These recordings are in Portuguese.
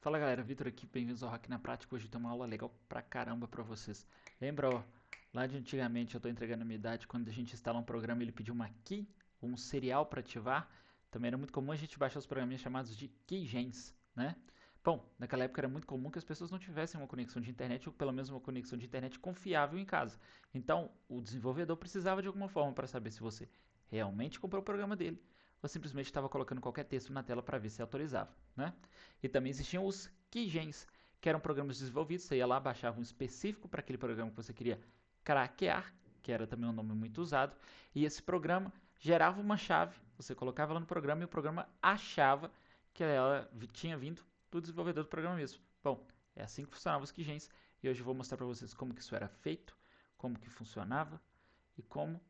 Fala galera, Vitor aqui, bem-vindos ao Hack na Prática. Hoje tem uma aula legal pra caramba pra vocês. Lembra, ó, lá de antigamente, eu tô entregando a minha idade, quando a gente instala um programa ele pediu uma key, um serial para ativar. Também era muito comum a gente baixar os programinhas chamados de keygens, né? Bom, naquela época era muito comum que as pessoas não tivessem uma conexão de internet ou pelo menos uma conexão de internet confiável em casa. Então, o desenvolvedor precisava de alguma forma para saber se você realmente comprou o programa dele ou simplesmente estava colocando qualquer texto na tela para ver se autorizava, né? E também existiam os keygens, que eram programas desenvolvidos, você ia lá, baixava um específico para aquele programa que você queria craquear, que era também um nome muito usado, e esse programa gerava uma chave, você colocava ela no programa e o programa achava que ela tinha vindo do desenvolvedor do programa mesmo. Bom, é assim que funcionavam os keygens, e hoje eu vou mostrar para vocês como que isso era feito, como que funcionava e como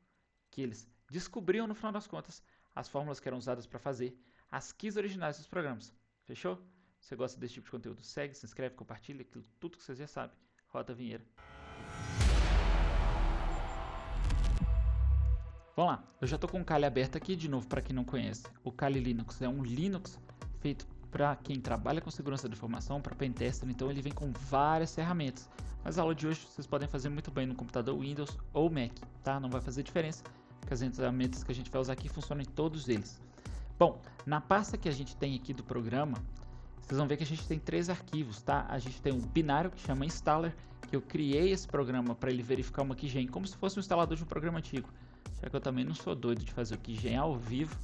que eles descobriam no final das contas as fórmulas que eram usadas para fazer as keys originais dos programas. Fechou? Se você gosta desse tipo de conteúdo, segue, se inscreve, compartilha, aquilo tudo que vocês já sabem. Roda a vinheta. Vamos lá, eu já estou com o Kali aberto aqui de novo para quem não conhece. O Kali Linux é um Linux feito para quem trabalha com segurança da informação, para pentester, então ele vem com várias ferramentas. Mas a aula de hoje vocês podem fazer muito bem no computador Windows ou Mac, tá? Não vai fazer diferença, porque as ferramentas que a gente vai usar aqui funcionam em todos eles. Bom, na pasta que a gente tem aqui do programa, vocês vão ver que a gente tem três arquivos, tá? A gente tem um binário que chama installer, que eu criei esse programa para ele verificar uma keygen, como se fosse um instalador de um programa antigo. Já que eu também não sou doido de fazer o keygen ao vivo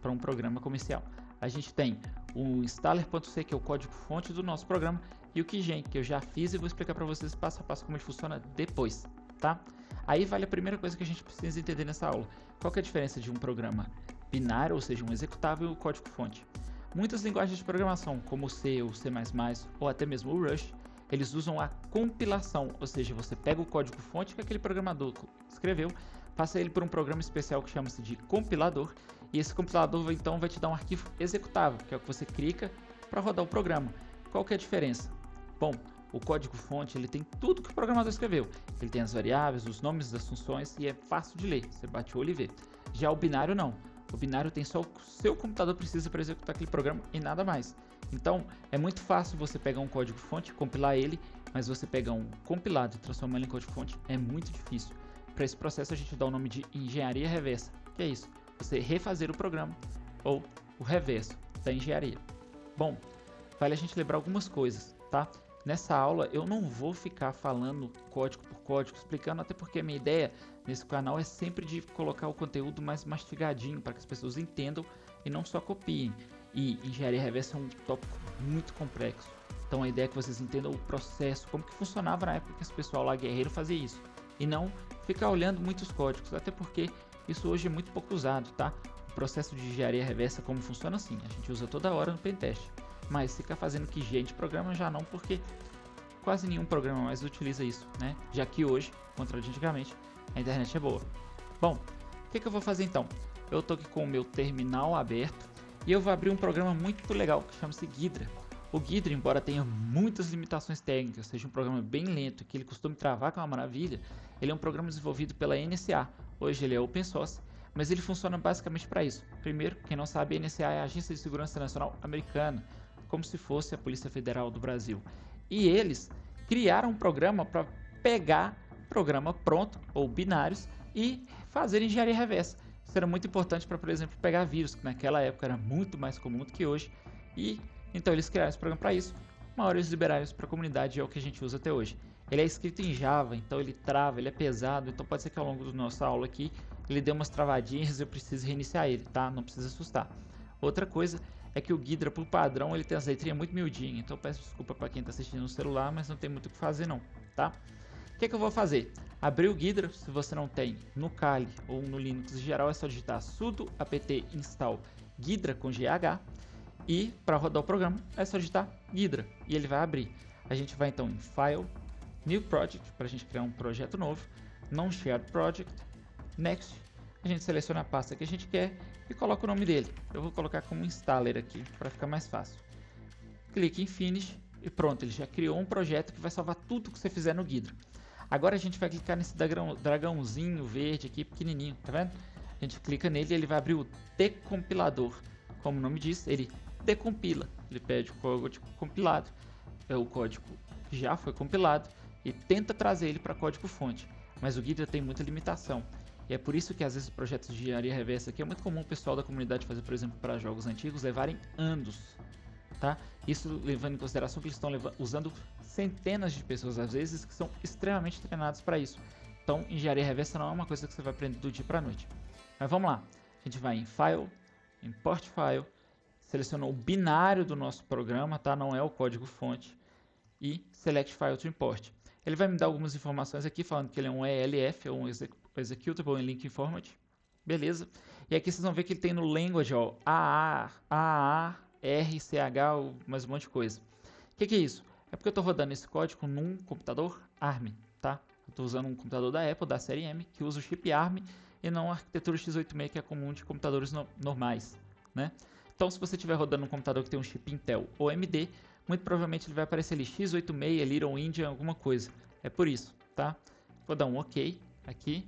para um programa comercial. A gente tem o installer.c, que é o código-fonte do nosso programa, e o keygen, que eu já fiz e vou explicar para vocês passo a passo como ele funciona depois, tá? Aí vale a primeira coisa que a gente precisa entender nessa aula. Qual que é a diferença de um programa binário, ou seja, um executável, e o código-fonte? Muitas linguagens de programação, como o C, o C++, ou até mesmo o Rush, eles usam a compilação, ou seja, você pega o código-fonte que aquele programador escreveu, passa ele por um programa especial que chama-se de compilador, e esse compilador então vai te dar um arquivo executável, que é o que você clica para rodar o programa. Qual que é a diferença? Bom, o código-fonte ele tem tudo que o programador escreveu. Ele tem as variáveis, os nomes das funções e é fácil de ler. Você bate o olho e vê. Já o binário não. O binário tem só o que o seu computador precisa para executar aquele programa e nada mais. Então é muito fácil você pegar um código-fonte, compilar ele, mas você pegar um compilado e transformar ele em código-fonte é muito difícil. Para esse processo a gente dá o nome de engenharia reversa, que é isso, você refazer o programa ou o reverso da engenharia. Bom, vale a gente lembrar algumas coisas, tá? Nessa aula eu não vou ficar falando código por código, explicando, até porque a minha ideia nesse canal é sempre de colocar o conteúdo mais mastigadinho para que as pessoas entendam e não só copiem. E engenharia reversa é um tópico muito complexo, então a ideia é que vocês entendam o processo, como que funcionava na época que esse pessoal lá guerreiro fazia isso, e não ficar olhando muitos códigos, até porque isso hoje é muito pouco usado, tá? O processo de engenharia reversa como funciona assim, a gente usa toda hora no pentest. Mas ficar fazendo keygen de programa já não, porque quase nenhum programa mais utiliza isso, né? Já que hoje, contra antigamente, a internet é boa. Bom, o que eu vou fazer então? Eu estou aqui com o meu terminal aberto e eu vou abrir um programa muito legal que chama-se Ghidra. O Ghidra, embora tenha muitas limitações técnicas, seja um programa bem lento, que ele costuma travar com uma maravilha, ele é um programa desenvolvido pela NSA. Hoje ele é open source, mas ele funciona basicamente para isso. Primeiro, quem não sabe, a NSA é a Agência de Segurança Nacional Americana, como se fosse a Polícia Federal do Brasil. E eles criaram um programa para pegar programa pronto, ou binários, e fazer engenharia reversa. Isso era muito importante para, por exemplo, pegar vírus, que naquela época era muito mais comum do que hoje. E então eles criaram esse programa para isso. Uma hora eles liberaram isso para a comunidade, é o que a gente usa até hoje. Ele é escrito em Java, então ele trava, ele é pesado, então pode ser que ao longo da nossa aula aqui ele dê umas travadinhas e eu precise reiniciar ele, tá? Não precisa assustar. Outra coisa é que o Ghidra, por padrão, ele tem as letrinhas muito miudinhas, então peço desculpa para quem está assistindo no celular, mas não tem muito o que fazer não, tá? O que eu vou fazer? Abrir o Ghidra, se você não tem no Kali ou no Linux em geral, é só digitar sudo apt install Ghidra com GH, e para rodar o programa é só digitar Ghidra e ele vai abrir. A gente vai então em File, New Project, para a gente criar um projeto novo, Non-Shared Project, Next. A gente seleciona a pasta que a gente quer e coloca o nome dele. Eu vou colocar como installer aqui, para ficar mais fácil. Clique em Finish e pronto, ele já criou um projeto que vai salvar tudo que você fizer no Ghidra. Agora a gente vai clicar nesse dragãozinho verde aqui, pequenininho, tá vendo? A gente clica nele e ele vai abrir o decompilador. Como o nome diz, ele decompila, ele pede o código compilado, o código que já foi compilado, e tenta trazer ele para código fonte. Mas o Ghidra tem muita limitação. E é por isso que às vezes projetos de engenharia reversa aqui é muito comum o pessoal da comunidade fazer, por exemplo, para jogos antigos, levarem anos. Tá? Isso levando em consideração que eles estão usando centenas de pessoas às vezes que são extremamente treinados para isso. Então, engenharia reversa não é uma coisa que você vai aprender do dia para a noite. Mas vamos lá. A gente vai em File, Import File, selecionou o binário do nosso programa, tá? Não é o código fonte, e Select File to Import. Ele vai me dar algumas informações aqui, falando que ele é um ELF, ou um Executable in Linking Format. Beleza. E aqui vocês vão ver que ele tem no Language, ó, AA, RCH, mais um monte de coisa. O que é isso? É porque eu estou rodando esse código num computador ARM, tá? Eu estou usando um computador da Apple, da série M, que usa o chip ARM e não a arquitetura x86, que é comum de computadores normais, né? Então, se você estiver rodando um computador que tem um chip Intel ou AMD, muito provavelmente ele vai aparecer ali x86, Little Indian, alguma coisa. É por isso, tá? Vou dar um OK aqui.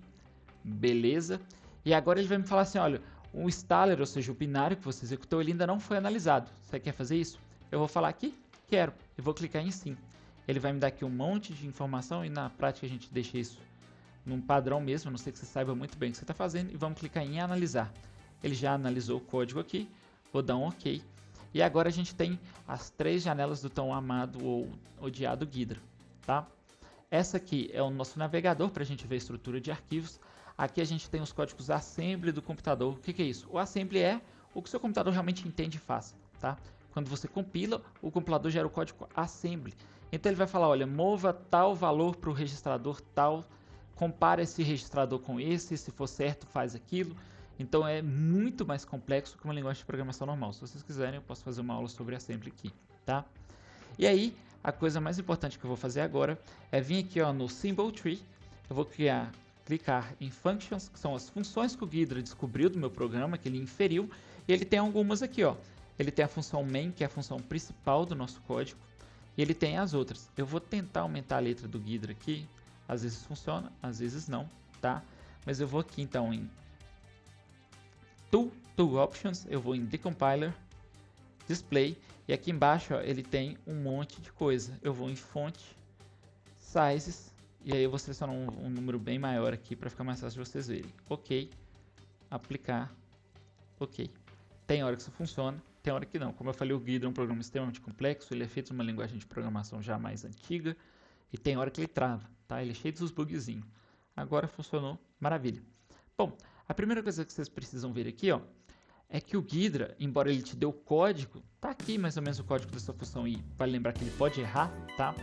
Beleza. E agora ele vai me falar assim, olha, o installer, ou seja, o binário que você executou, ele ainda não foi analisado. Você quer fazer isso? Eu vou falar aqui, quero. Eu vou clicar em sim. Ele vai me dar aqui um monte de informação e na prática a gente deixa isso num padrão mesmo, a não sei que você saiba muito bem o que você está fazendo, e vamos clicar em analisar. Ele já analisou o código aqui, vou dar um OK. E agora a gente tem as 3 janelas do tão amado ou odiado Ghidra, tá? Essa aqui é o nosso navegador para a gente ver a estrutura de arquivos. Aqui a gente tem os códigos assembly do computador. O que é isso? O assembly é o que o seu computador realmente entende e faz, tá? Quando você compila, o compilador gera o código assembly. Então ele vai falar, olha, mova tal valor para o registrador tal, compara esse registrador com esse, se for certo faz aquilo. Então é muito mais complexo que uma linguagem de programação normal. Se vocês quiserem, eu posso fazer uma aula sobre assembly aqui, tá? E aí, a coisa mais importante que eu vou fazer agora é vir aqui, ó, no Symbol Tree. Eu vou clicar em Functions, que são as funções que o Ghidra descobriu do meu programa, que ele inferiu. E ele tem algumas aqui, ó. Ele tem a função main, que é a função principal do nosso código. E ele tem as outras. Eu vou tentar aumentar a letra do Ghidra aqui. Às vezes funciona, às vezes não, tá? Mas eu vou aqui, então, em Tool Options, eu vou em Decompiler, Display, e aqui embaixo ó, ele tem um monte de coisa. Eu vou em Font, Sizes, e aí eu vou selecionar um número bem maior aqui para ficar mais fácil de vocês verem. OK, aplicar, OK. Tem hora que isso funciona, tem hora que não. Como eu falei, o Ghidra é um programa extremamente complexo, ele é feito numa linguagem de programação já mais antiga, e tem hora que ele trava, tá? Ele é cheio dos bugzinhos. Agora funcionou, maravilha. Bom, a primeira coisa que vocês precisam ver aqui, ó, é que o Ghidra, embora ele te dê o código, tá aqui mais ou menos o código dessa função e vale lembrar que ele pode errar, tá?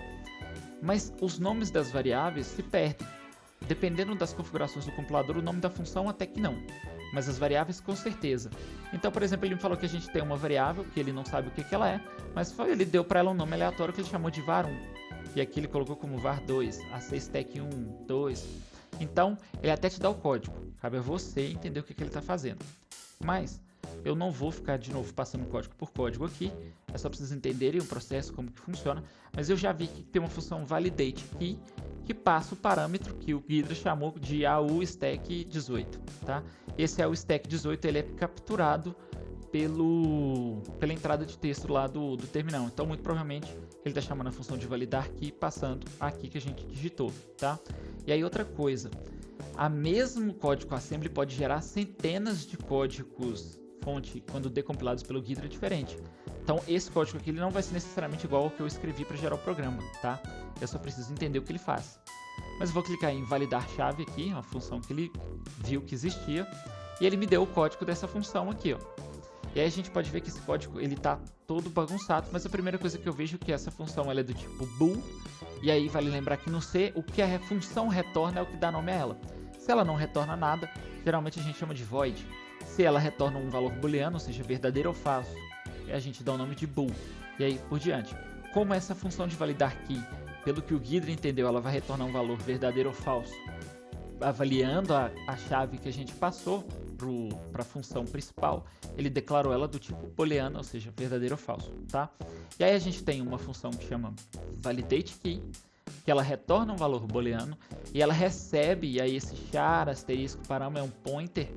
Mas os nomes das variáveis se perdem. Dependendo das configurações do compilador, o nome da função até que não, mas as variáveis com certeza. Então, por exemplo, ele me falou que a gente tem uma variável, que ele não sabe o que ela é, mas ele deu para ela um nome aleatório que ele chamou de var1. E aqui ele colocou como var2, AC stack 1, 2. Então, ele até te dá o código. Cabe a você entender o que ele está fazendo. Mas, eu não vou ficar de novo passando código por código aqui. É só para vocês entenderem o processo, como que funciona. Mas eu já vi que tem uma função validate aqui, que passa o parâmetro que o Ghidra chamou de AU stack 18. Tá? Esse AU stack 18 ele é capturado pela entrada de texto lá do terminal. Então, muito provavelmente, ele está chamando a função de validar aqui, passando aqui que a gente digitou, tá? E aí, outra coisa, a mesmo código assembly pode gerar centenas de códigos fonte quando decompilados pelo Ghidra diferente. Então, esse código aqui ele não vai ser necessariamente igual ao que eu escrevi para gerar o programa, tá? Eu só preciso entender o que ele faz. Mas eu vou clicar em validar chave aqui, uma função que ele viu que existia, e ele me deu o código dessa função aqui, ó. E aí a gente pode ver que esse código ele tá todo bagunçado, mas a primeira coisa que eu vejo é que essa função ela é do tipo bool, e aí vale lembrar que no C o que a função retorna é o que dá nome a ela. Se ela não retorna nada, geralmente a gente chama de void. Se ela retorna um valor booleano, ou seja, verdadeiro ou falso, a gente dá o nome de bool, e aí por diante. Como essa função de validar key, pelo que o Ghidra entendeu, ela vai retornar um valor verdadeiro ou falso, avaliando a chave que a gente passou para a função principal, ele declarou ela do tipo booleano, ou seja, verdadeiro ou falso, tá? E aí a gente tem uma função que chama validate key, que ela retorna um valor booleano e ela recebe, e aí esse char, asterisco, parâmetro é um pointer,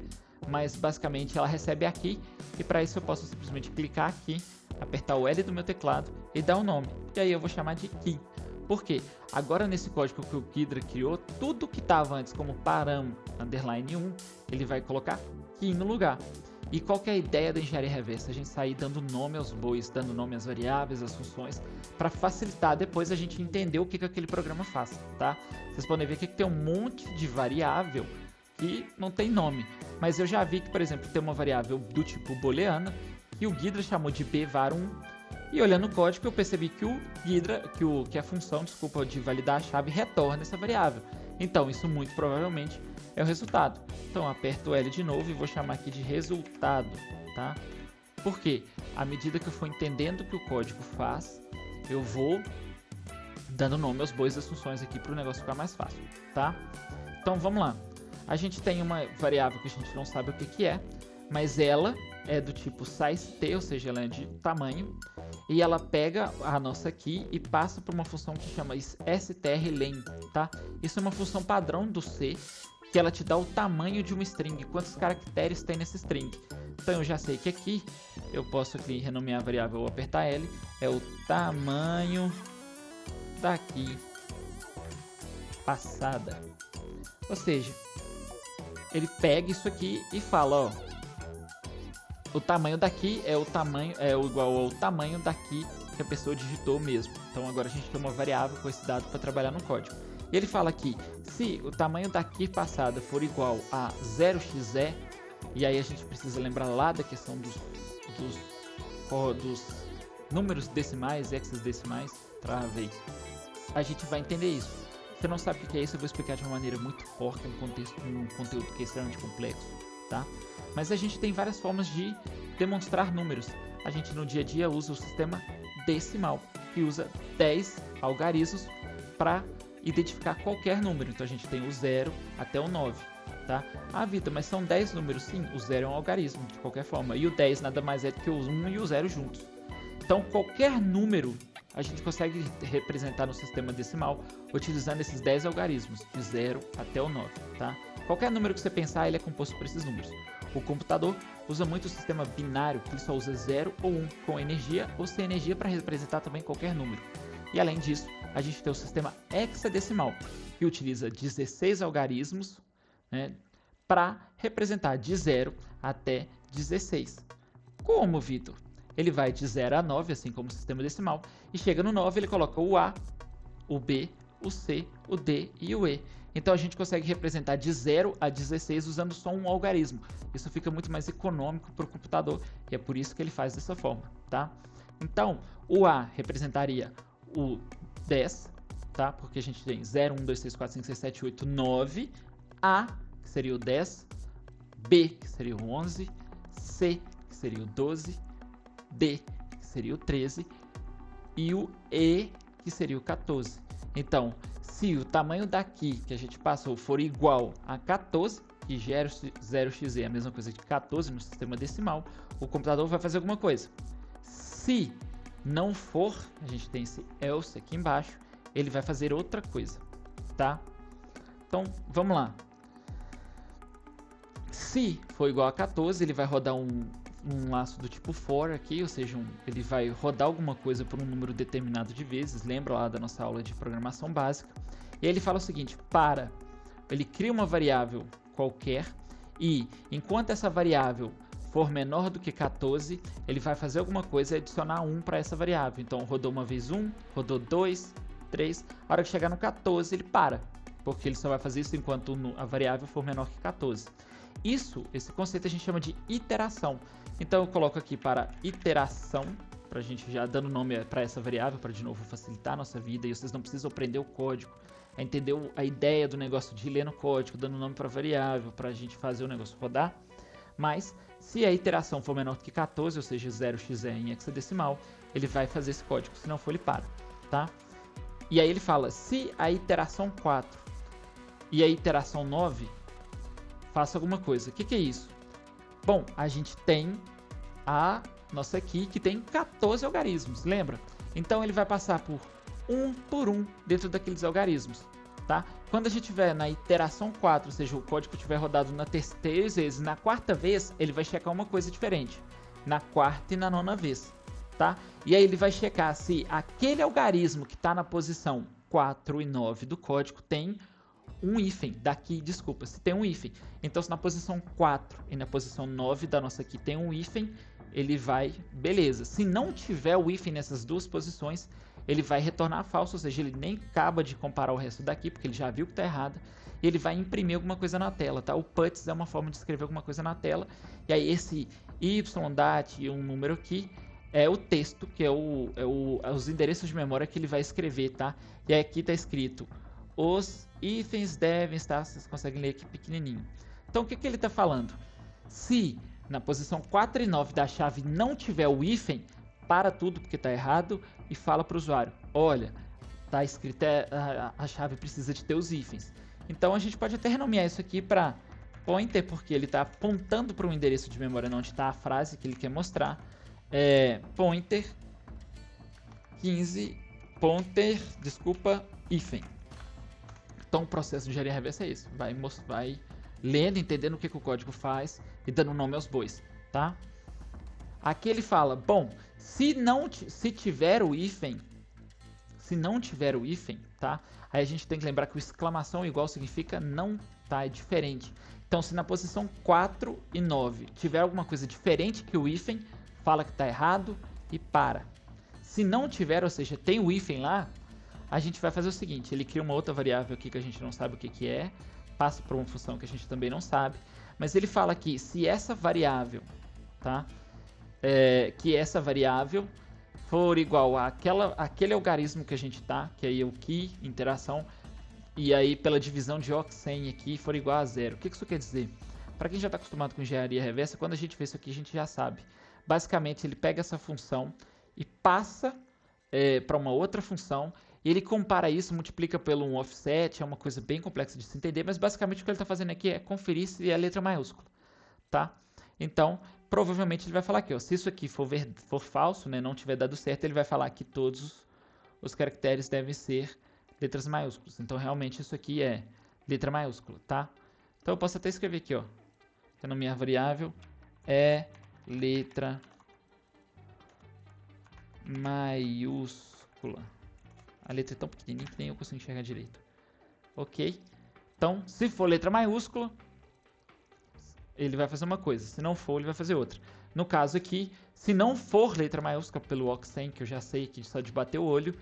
mas basicamente ela recebe aqui, e para isso eu posso simplesmente clicar aqui, apertar o L do meu teclado e dar um nome. E aí eu vou chamar de key. Por quê? Agora nesse código que o Ghidra criou, tudo que estava antes como param _1, ele vai colocar key no lugar. E qual que é a ideia da engenharia reversa? A gente sair dando nome aos bois, dando nome às variáveis, às funções, para facilitar depois a gente entender o que aquele programa faz, tá? Vocês podem ver que tem um monte de variável que não tem nome. Mas eu já vi que, por exemplo, tem uma variável do tipo booleana que o Ghidra chamou de bvar1. E olhando o código eu percebi que o Ghidra, que a função, de validar a chave retorna essa variável. Então isso muito provavelmente é o resultado. Então eu aperto o L de novo e vou chamar aqui de resultado, tá? Por quê? À medida que eu for entendendo o que o código faz, eu vou dando nome aos bois das funções aqui para o negócio ficar mais fácil, tá? Então vamos lá. A gente tem uma variável que a gente não sabe o que é, mas ela é do tipo sizeT, ou seja, ela é de tamanho, e ela pega a nossa key e passa para uma função que chama strlen, tá? Isso é uma função padrão do C, que ela te dá o tamanho de uma string, quantos caracteres tem nessa string. Então eu já sei que aqui eu posso aqui renomear a variável ou apertar L, é o tamanho da key passada. Ou seja, ele pega isso aqui e fala, ó, o tamanho daqui é igual ao tamanho daqui que a pessoa digitou mesmo. Então agora a gente tem uma variável com esse dado para trabalhar no código. E ele fala aqui, se o tamanho daqui passada for igual a 0xe, e aí a gente precisa lembrar lá da questão dos números decimais, hexadecimais, travei. A gente vai entender isso. Se você não sabe o que é isso, eu vou explicar de uma maneira muito porca, um conteúdo que é extremamente complexo, tá? Mas a gente tem várias formas de demonstrar números. A gente no dia a dia usa o sistema decimal, que usa 10 algarismos para identificar qualquer número. Então a gente tem o 0 até o 9, tá? Ah, Vitor, mas são 10 números? Sim, o 0 é um algarismo, de qualquer forma. E o 10 nada mais é do que o 1 e o 0 juntos. Então qualquer número a gente consegue representar no sistema decimal utilizando esses 10 algarismos, de 0 até o 9, tá? Qualquer número que você pensar, ele é composto por esses números. O computador usa muito o sistema binário, que ele só usa 0 ou 1, com energia ou sem energia para representar também qualquer número. E além disso, a gente tem o sistema hexadecimal, que utiliza 16 algarismos, né, para representar de 0 até 16. Como, Vitor? Ele vai de 0 a 9, assim como o sistema decimal, e chega no 9 ele coloca o A, o B, o C, o D e o E. Então a gente consegue representar de 0 a 16 usando só um algarismo. Isso fica muito mais econômico para o computador e é por isso que ele faz dessa forma, tá? Então o A representaria o 10, tá? Porque a gente tem 0, 1, 2, 3, 4, 5, 6, 7, 8, 9. A, que seria o 10. B, que seria o 11. C, que seria o 12. D, que seria o 13. E o E, que seria o 14. Então, se o tamanho daqui que a gente passou for igual a 14, e 0xe é a mesma coisa que 14 no sistema decimal, o computador vai fazer alguma coisa. Se não for, a gente tem esse else aqui embaixo, ele vai fazer outra coisa, tá? Então, vamos lá. Se for igual a 14, ele vai rodar um laço do tipo for aqui, ou seja, ele vai rodar alguma coisa por um número determinado de vezes, lembra lá da nossa aula de programação básica, e ele fala o seguinte, ele cria uma variável qualquer, e enquanto essa variável for menor do que 14, ele vai fazer alguma coisa e adicionar 1 para essa variável. Então rodou uma vez 1, rodou 2, 3, a hora que chegar no 14 ele para, porque ele só vai fazer isso enquanto a variável for menor que 14. Esse conceito a gente chama de iteração. Então eu coloco aqui para iteração, para a gente já dando nome para essa variável, para de novo facilitar a nossa vida, e vocês não precisam aprender o código, entender a ideia do negócio de ler no código, dando nome para a variável, para a gente fazer o negócio rodar. Mas se a iteração for menor do que 14, ou seja, 0xe em hexadecimal, ele vai fazer esse código, se não for ele para, tá? E aí ele fala, se a iteração 4 e a iteração 9 faça alguma coisa. O que é isso? Bom, a gente tem a nossa key que tem 14 algarismos, lembra? Então ele vai passar por um dentro daqueles algarismos, tá? Quando a gente tiver na iteração 4, ou seja, o código tiver rodado na terceira vez, na quarta vez, ele vai checar uma coisa diferente. Na quarta e na nona vez. tá? E aí ele vai checar se aquele algarismo que está na posição 4 e 9 do código tem um hífen daqui, desculpa, se tem um hífen. Então, se na posição 4 e na posição 9 da nossa aqui tem um hífen, ele vai, beleza. Se não tiver o hífen nessas duas posições, ele vai retornar falso, ou seja, ele nem acaba de comparar o resto daqui, porque ele já viu que está errado, e ele vai imprimir alguma coisa na tela, tá? O puts é uma forma de escrever alguma coisa na tela, e aí esse y, dat e um número aqui é o texto, que é os endereços de memória que ele vai escrever, tá? E aí aqui está escrito, os hífens devem estar, vocês conseguem ler aqui pequenininho. Então, o que ele está falando? Se na posição 4 e 9 da chave não tiver o hífen, para tudo porque está errado e fala para o usuário, olha, está escrito, a chave precisa de ter os hífens. Então, a gente pode até renomear isso aqui para pointer, porque ele está apontando para um endereço de memória onde está a frase que ele quer mostrar. Pointer 15, pointer, desculpa, hífen. Então, o processo de engenharia reversa é esse. Vai lendo, entendendo o que o código faz e dando nome aos bois, tá? Aqui ele fala, bom, se tiver o hífen, tá? Aí a gente tem que lembrar que o exclamação igual significa não, tá? É diferente. Então, se na posição 4 e 9 tiver alguma coisa diferente que o hífen, fala que está errado e para. Se não tiver, ou seja, tem o hífen lá, a gente vai fazer o seguinte, ele cria uma outra variável aqui que a gente não sabe o que é, passa para uma função que a gente também não sabe, mas ele fala aqui, se essa variável, tá? Que essa variável for igual àquele algarismo que a gente tá, que aí é o key, interação, e aí pela divisão de ocsen aqui for igual a 0. O que isso quer dizer? Para quem já está acostumado com engenharia reversa, quando a gente vê isso aqui, a gente já sabe. Basicamente, ele pega essa função e passa para uma outra função, e ele compara isso, multiplica pelo um offset, é uma coisa bem complexa de se entender, mas basicamente o que ele está fazendo aqui é conferir se é a letra maiúscula, tá? Então, provavelmente ele vai falar aqui, ó, se isso aqui for falso, né, não tiver dado certo, ele vai falar que todos os caracteres devem ser letras maiúsculas. Então, realmente, isso aqui é letra maiúscula, tá? Então, eu posso até escrever aqui, ó, que a minha variável é letra maiúscula. A letra é tão pequenininha que nem eu consigo enxergar direito. Ok? Então, se for letra maiúscula, ele vai fazer uma coisa. Se não for, ele vai fazer outra. No caso aqui, se não for letra maiúscula pelo ocsen, que eu já sei que só de bater o olho,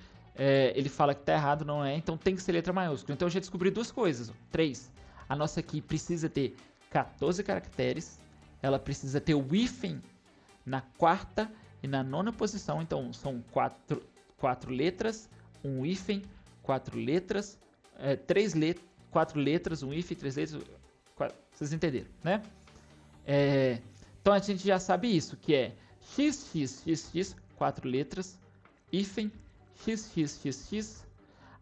ele fala que está errado, não é? Então tem que ser letra maiúscula. Então eu já descobri duas coisas. 3. A nossa aqui precisa ter 14 caracteres. Ela precisa ter o hífen na quarta e na nona posição. Então são 4 letras, um hífen, 4 letras, 4 letras, um hífen, 3 letras, 4, vocês entenderam, né? Então a gente já sabe isso, que é xxxx, 4 letras, hífen, xxxx.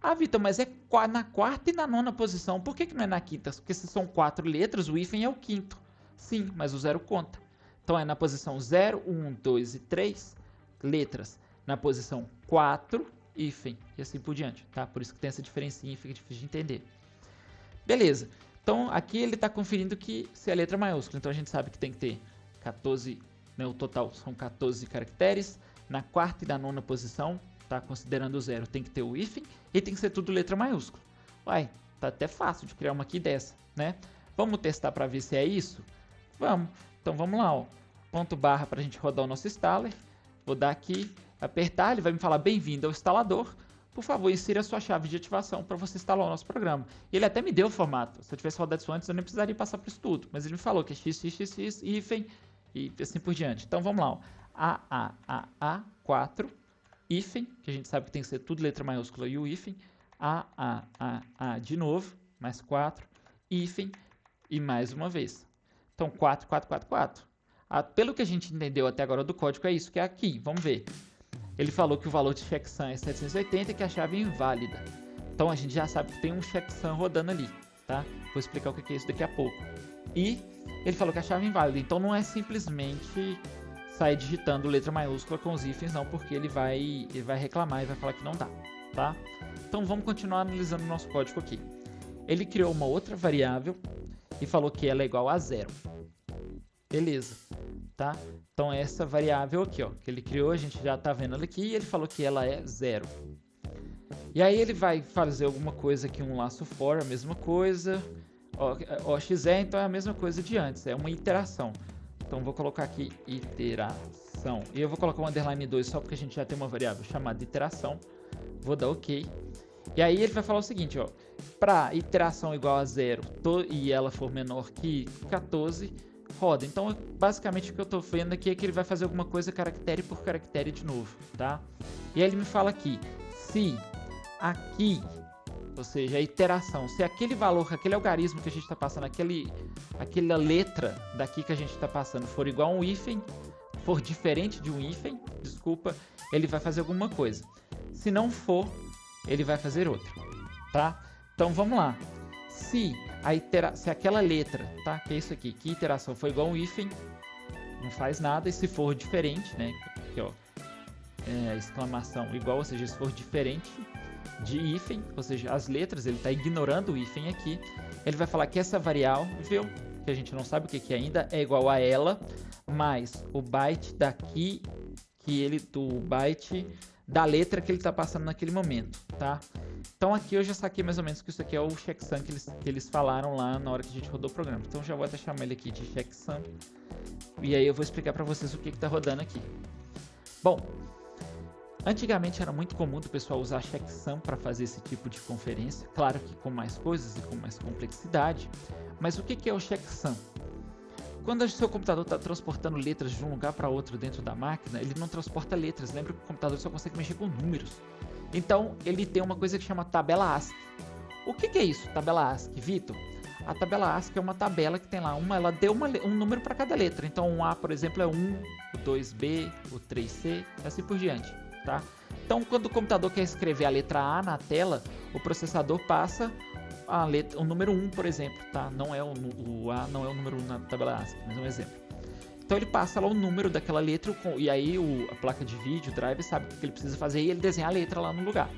Ah, Vitor, mas é na quarta e na nona posição. Por que não é na quinta? Porque se são 4 letras, o hífen é o quinto. Sim, mas o 0 conta. Então é na posição 0, 1, 2 e 3 letras. Na posição 4, hífen, e assim por diante, tá? Por isso que tem essa diferencinha e fica difícil de entender. Beleza. Então, aqui ele está conferindo que se é letra maiúscula. Então, a gente sabe que tem que ter 14, né, o total são 14 caracteres. Na quarta e na nona posição, tá? Considerando o 0, tem que ter o hífen e tem que ser tudo letra maiúscula. Uai, tá até fácil de criar uma aqui dessa, né? Vamos testar para ver se é isso? Vamos. Então, vamos lá, ó. Ponto barra para a gente rodar o nosso installer. Vou dar aqui, apertar, ele vai me falar bem-vindo ao instalador. Por favor, insira a sua chave de ativação para você instalar o nosso programa. E ele até me deu o formato. Se eu tivesse rodado isso antes, eu nem precisaria passar por isso tudo. Mas ele me falou que é xxxx, hífen e assim por diante. Então, vamos lá, ó. A4, hífen, que a gente sabe que tem que ser tudo letra maiúscula e o hífen. A de novo, mais 4, hífen e mais uma vez. Então, 4, 4, 4, 4. Pelo que a gente entendeu até agora do código, é isso que é aqui. Vamos ver. Ele falou que o valor de checksum é 780 e que a chave é inválida. Então a gente já sabe que tem um checksum rodando ali, tá? Vou explicar o que é isso daqui a pouco. E ele falou que a chave é inválida. Então não é simplesmente sair digitando letra maiúscula com os hífens, não, porque ele vai reclamar e vai falar que não dá, tá? Então vamos continuar analisando o nosso código aqui. Ele criou uma outra variável e falou que ela é igual a 0. Beleza. tá? Então essa variável aqui, ó, que ele criou, a gente já tá vendo ela aqui, e ele falou que ela é 0. E aí ele vai fazer alguma coisa aqui, um laço for, a mesma coisa, OXE, então é a mesma coisa de antes, é uma iteração. Então vou colocar aqui iteração, e eu vou colocar um underline 2 só porque a gente já tem uma variável chamada iteração, vou dar OK. E aí ele vai falar o seguinte, ó, para iteração igual a 0 e ela for menor que 14, roda. Então, basicamente, o que eu estou vendo aqui é que ele vai fazer alguma coisa caractere por caractere de novo, tá? E aí ele me fala aqui, se aqui, ou seja, a iteração, se aquele valor, aquele algarismo que a gente está passando, aquela letra daqui que a gente está passando for igual a um hífen, for diferente de um hífen, desculpa, ele vai fazer alguma coisa. Se não for, ele vai fazer outra, tá? Então vamos lá. Se aquela letra, tá? Que é isso aqui, que iteração foi igual a um hífen, não faz nada. E se for diferente, né? Aqui, ó, exclamação igual, ou seja, se for diferente de hífen, ou seja, as letras, ele está ignorando o hífen aqui, ele vai falar que essa variável, que a gente não sabe o que ainda, é igual a ela, mais o byte daqui, do byte da letra que ele está passando naquele momento, tá? Então aqui eu já saquei mais ou menos que isso aqui é o checksum que eles falaram lá na hora que a gente rodou o programa. Então já vou até chamar ele aqui de checksum. E aí eu vou explicar para vocês o que está rodando aqui. Bom, antigamente era muito comum o pessoal usar checksum para fazer esse tipo de conferência. Claro que com mais coisas e com mais complexidade. Mas o que é o checksum? Quando o seu computador está transportando letras de um lugar para outro dentro da máquina, ele não transporta letras. Lembra que o computador só consegue mexer com números. Então, ele tem uma coisa que chama tabela ASCII. O que é isso, tabela ASCII, Vitor? A tabela ASCII é uma tabela que tem lá, ela deu um número para cada letra. Então, um A, por exemplo, é 1, o 2B, o 3C, assim por diante, tá? Então, quando o computador quer escrever a letra A na tela, o processador passa o número 1, por exemplo, tá? Não é o A não é o número 1 na tabela ASCII, mas é um exemplo. Então ele passa lá o número daquela letra e aí a placa de vídeo, o drive, sabe o que ele precisa fazer e ele desenha a letra lá no lugar,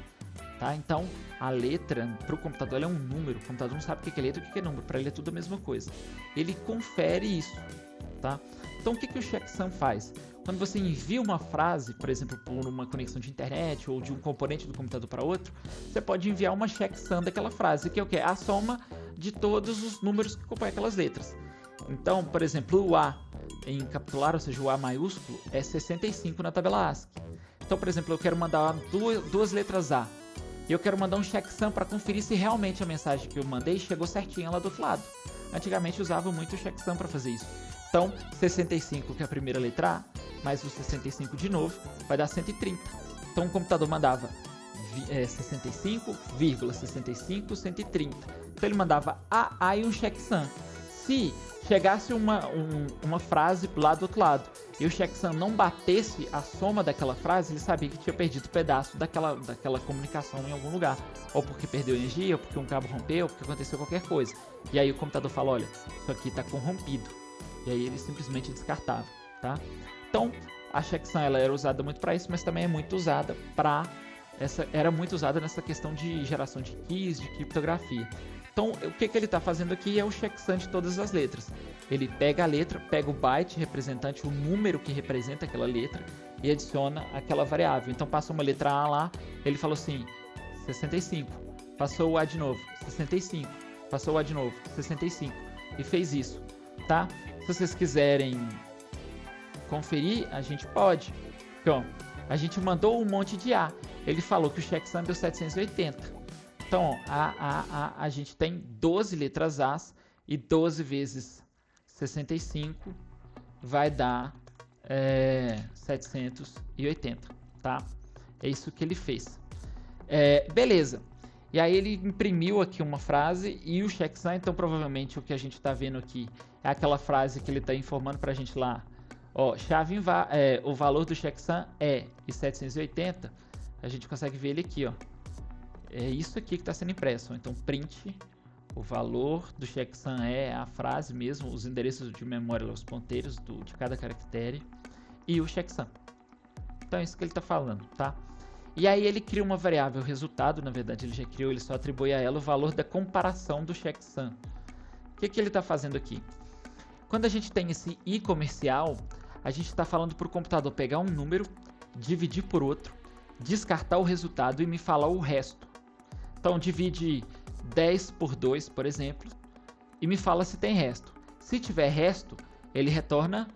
tá? Então a letra para o computador é um número, o computador não sabe o que é letra e o que é número, para ele é tudo a mesma coisa. Ele confere isso, tá? Então o que o checksum faz? Quando você envia uma frase, por exemplo, por uma conexão de internet ou de um componente do computador para outro, você pode enviar uma checksum daquela frase, que é o quê? A soma de todos os números que compõem aquelas letras. Então, por exemplo, o A em capitular, ou seja, o A maiúsculo, é 65 na tabela ASCII. Então, por exemplo, eu quero mandar duas letras A. E eu quero mandar um checksum para conferir se realmente a mensagem que eu mandei chegou certinha lá do outro lado. Antigamente usava muito o checksum para fazer isso. Então, 65, que é a primeira letra A, mais o 65 de novo, vai dar 130. Então, o computador mandava 65,65, 130. Então, ele mandava A e um checksum. Se chegasse uma frase lá do outro lado e o checksum não batesse a soma daquela frase, ele sabia que tinha perdido pedaço daquela comunicação em algum lugar. Ou porque perdeu energia, ou porque um cabo rompeu, ou porque aconteceu qualquer coisa. E aí o computador fala, olha, isso aqui está corrompido. E aí ele simplesmente descartava, tá? Então, a checksum ela era usada muito para isso, mas também é muito usada era muito usada nessa questão de geração de keys, de criptografia. Então, o que ele está fazendo aqui é o checksum de todas as letras. Ele pega a letra, pega o byte representante, o número que representa aquela letra, e adiciona aquela variável. Então, passou uma letra A lá, ele falou assim, 65. Passou o A de novo, 65. Passou o A de novo, 65. E fez isso, tá? Se vocês quiserem conferir, a gente pode. Então, a gente mandou um monte de A. Ele falou que o checksum deu 780. Então, a gente tem 12 letras A's e 12 vezes 65 vai dar 780, tá? É isso que ele fez. Beleza. E aí ele imprimiu aqui uma frase e o checksum, então provavelmente o que a gente está vendo aqui é aquela frase que ele está informando para a gente lá. Ó, o valor do checksum é 780. A gente consegue ver ele aqui, ó. É isso aqui que está sendo impresso. Então, print, o valor do checksum é a frase mesmo, os endereços de memória, os ponteiros de cada caractere e o checksum. Então, é isso que ele está falando, tá? E aí ele cria uma variável resultado, na verdade ele já criou, ele só atribui a ela o valor da comparação do checksum. O que ele está fazendo aqui? Quando a gente tem esse i comercial, a gente está falando para o computador pegar um número, dividir por outro, descartar o resultado e me falar o resto. Então divide 10 por 2, por exemplo, e me fala se tem resto. Se tiver resto, ele retorna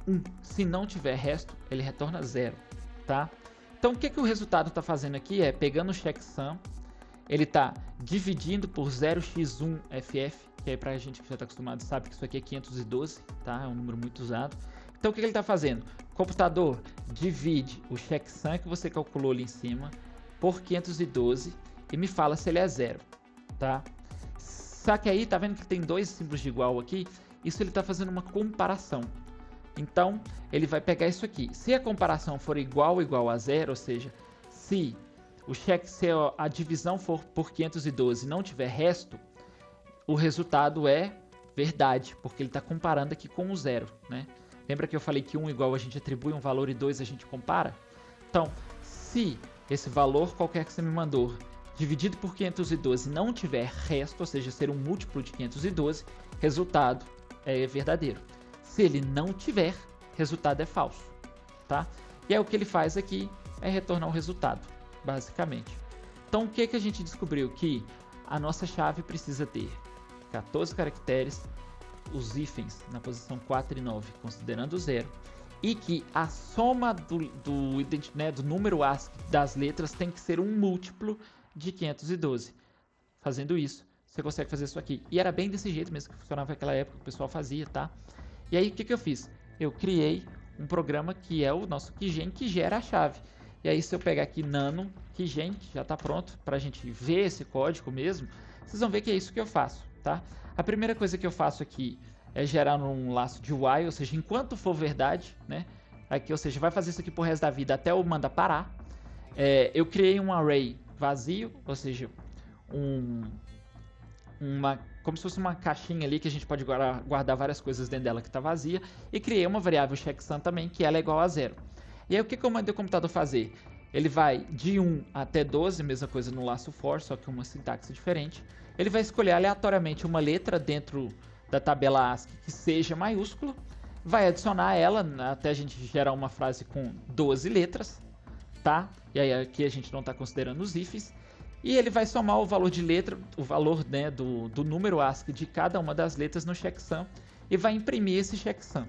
1. Se não tiver resto, ele retorna 0. Tá? Então o que o resultado está fazendo aqui é pegando o checksum, ele está dividindo por 0x1ff, que aí pra gente que já está acostumado sabe que isso aqui é 512, tá? É um número muito usado. Então o que ele está fazendo? Computador, divide o checksum que você calculou ali em cima por 512 e me fala se ele é 0, tá? Só que aí, tá vendo que tem dois símbolos de igual aqui? Isso ele está fazendo uma comparação. Então, ele vai pegar isso aqui. Se a comparação for igual a 0, ou seja, se a divisão for por 512 e não tiver resto, o resultado é verdade, porque ele está comparando aqui com o 0, né? Lembra que eu falei que 1 igual a gente atribui um valor e 2 a gente compara? Então, se esse valor qualquer que você me mandou dividido por 512 não tiver resto, ou seja, ser um múltiplo de 512, resultado é verdadeiro. Se ele não tiver, resultado é falso, tá? E aí o que ele faz aqui é retornar o resultado, basicamente. Então o que a gente descobriu? Que a nossa chave precisa ter 14 caracteres, os hífens na posição 4 e 9 considerando 0, e que a soma do número ASCII das letras tem que ser um múltiplo de 512. Fazendo isso, você consegue fazer isso aqui. E era bem desse jeito mesmo que funcionava naquela época, que o pessoal fazia, tá? E aí, o que eu fiz? Eu criei um programa que é o nosso Keygen, que gera a chave. E aí, se eu pegar aqui nano Keygen, que já está pronto para a gente ver esse código mesmo, vocês vão ver que é isso que eu faço, tá? A primeira coisa que eu faço aqui é gerar um laço de while, ou seja, enquanto for verdade, né? Aqui, ou seja, vai fazer isso aqui pro resto da vida até eu mandar parar. Eu criei um array vazio, ou seja, como se fosse uma caixinha ali que a gente pode guardar várias coisas dentro dela que está vazia, e criei uma variável checksum também, que ela é igual a 0. E aí o que eu mandei o computador fazer? Ele vai de 1 até 12, mesma coisa no laço for, só que uma sintaxe diferente. Ele vai escolher aleatoriamente uma letra dentro da tabela ASCII que seja maiúscula, vai adicionar ela até a gente gerar uma frase com 12 letras, tá? E aí aqui a gente não está considerando os ifs. E ele vai somar o valor de letra, o valor, né, do número ASCII de cada uma das letras no checksum e vai imprimir esse checksum,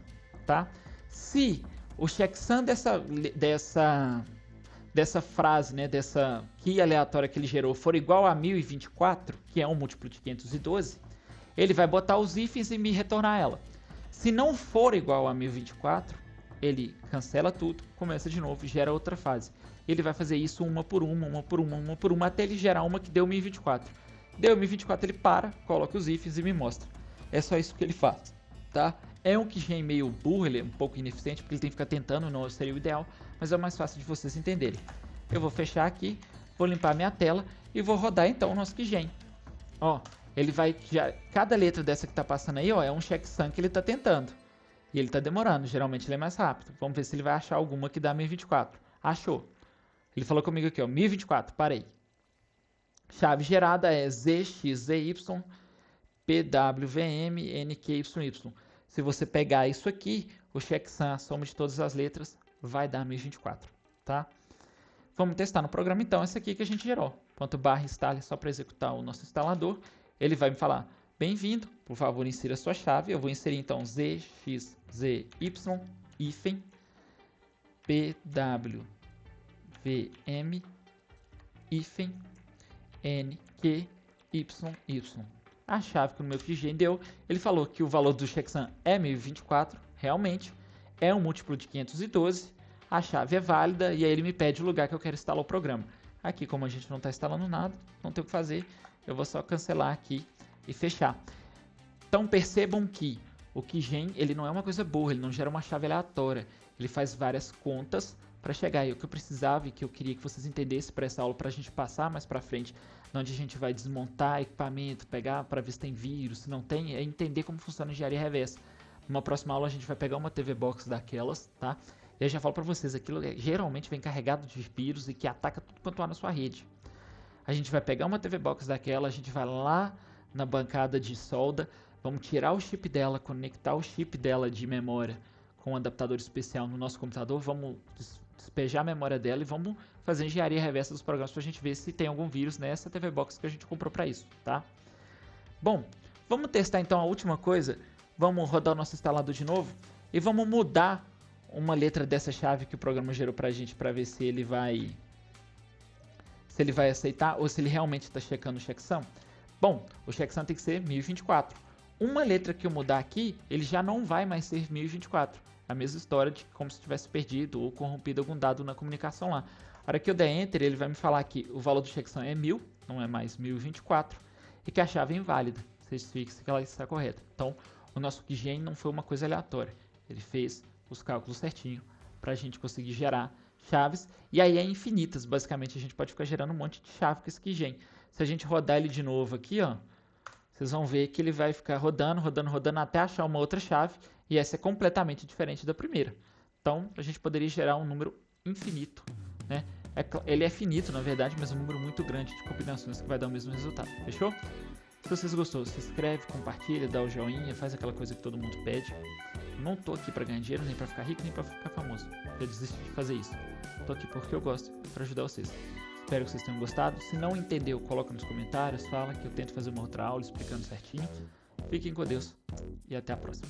tá? Se o checksum dessa frase, né, dessa key aleatória que ele gerou for igual a 1024, que é um múltiplo de 512, ele vai botar os ifs e me retornar ela. Se não for igual a 1024, ele cancela tudo, começa de novo e gera outra fase. Ele vai fazer isso uma por uma, até ele gerar uma que deu 1024. Deu 1024, ele para, coloca os ifs e me mostra. É só isso que ele faz, tá? É um Keygen meio burro, ele é um pouco ineficiente, porque ele tem que ficar tentando, não seria o ideal, mas é o mais fácil de vocês entenderem. Eu vou fechar aqui, vou limpar minha tela e vou rodar então o nosso Keygen. Ó, ele vai, cada letra dessa que tá passando aí, ó, é um checksum que ele tá tentando. E ele tá demorando, geralmente ele é mais rápido. Vamos ver se ele vai achar alguma que dá 1024. Achou. Ele falou comigo aqui, ó, 1024, parei. Chave gerada é ZXZY PWVM NQYY. Se você pegar isso aqui, o checksum, a soma de todas as letras, vai dar 1024, tá? Vamos testar no programa então esse aqui que a gente gerou. ./install só para executar o nosso instalador. Ele vai me falar, bem-vindo, por favor insira a sua chave. Eu vou inserir então ZXZY hífen PWVM hífen NQYY. A chave que o meu Keygen deu, ele falou que o valor do checksum é 1024, realmente, é um múltiplo de 512, a chave é válida e aí ele me pede o lugar que eu quero instalar o programa. Aqui, como a gente não está instalando nada, não tem o que fazer, eu vou só cancelar aqui e fechar. Então percebam que o Keygen, ele não é uma coisa burra, ele não gera uma chave aleatória, ele faz várias contas para chegar. E o que eu precisava e que eu queria que vocês entendessem para essa aula, para a gente passar mais para frente, onde a gente vai desmontar equipamento, pegar para ver se tem vírus, se não tem, é entender como funciona a engenharia reversa. Numa próxima aula a gente vai pegar uma TV Box daquelas, tá? E eu já falo para vocês, aquilo geralmente vem carregado de vírus e que ataca tudo quanto há na sua rede. A gente vai pegar uma TV Box daquela, a gente vai lá na bancada de solda, vamos tirar o chip dela, conectar o chip dela de memória com um adaptador especial no nosso computador, vamos despejar a memória dela e vamos fazer engenharia reversa dos programas para a gente ver se tem algum vírus nessa TV Box que a gente comprou para isso, tá? Bom, vamos testar então a última coisa. Vamos rodar o nosso instalador de novo e vamos mudar uma letra dessa chave que o programa gerou para a gente para ver se ele vai aceitar ou se ele realmente está checando o checksum. Bom, o checksum tem que ser 1024. Uma letra que eu mudar aqui, ele já não vai mais ser 1024. A mesma história de como se tivesse perdido ou corrompido algum dado na comunicação lá. A hora que eu der Enter, ele vai me falar que o valor do checksum é 1000, não é mais 1024, e que a chave é inválida. Certifique-se que ela está correta. Então, o nosso keygen não foi uma coisa aleatória. Ele fez os cálculos certinho para a gente conseguir gerar chaves. E aí é infinitas, basicamente. A gente pode ficar gerando um monte de chave com esse keygen. Se a gente rodar ele de novo aqui, ó, vocês vão ver que ele vai ficar rodando, rodando, rodando até achar uma outra chave. E essa é completamente diferente da primeira. Então, a gente poderia gerar um número infinito, né? Ele é finito, na verdade, mas um número muito grande de combinações que vai dar o mesmo resultado. Fechou? Se vocês gostou, se inscreve, compartilha, dá o joinha, faz aquela coisa que todo mundo pede. Eu não tô aqui para ganhar dinheiro, nem para ficar rico, nem para ficar famoso. Eu desisti de fazer isso. Tô aqui porque eu gosto, para ajudar vocês. Espero que vocês tenham gostado. Se não entendeu, coloca nos comentários, fala que eu tento fazer uma outra aula explicando certinho. Fiquem com Deus e até a próxima.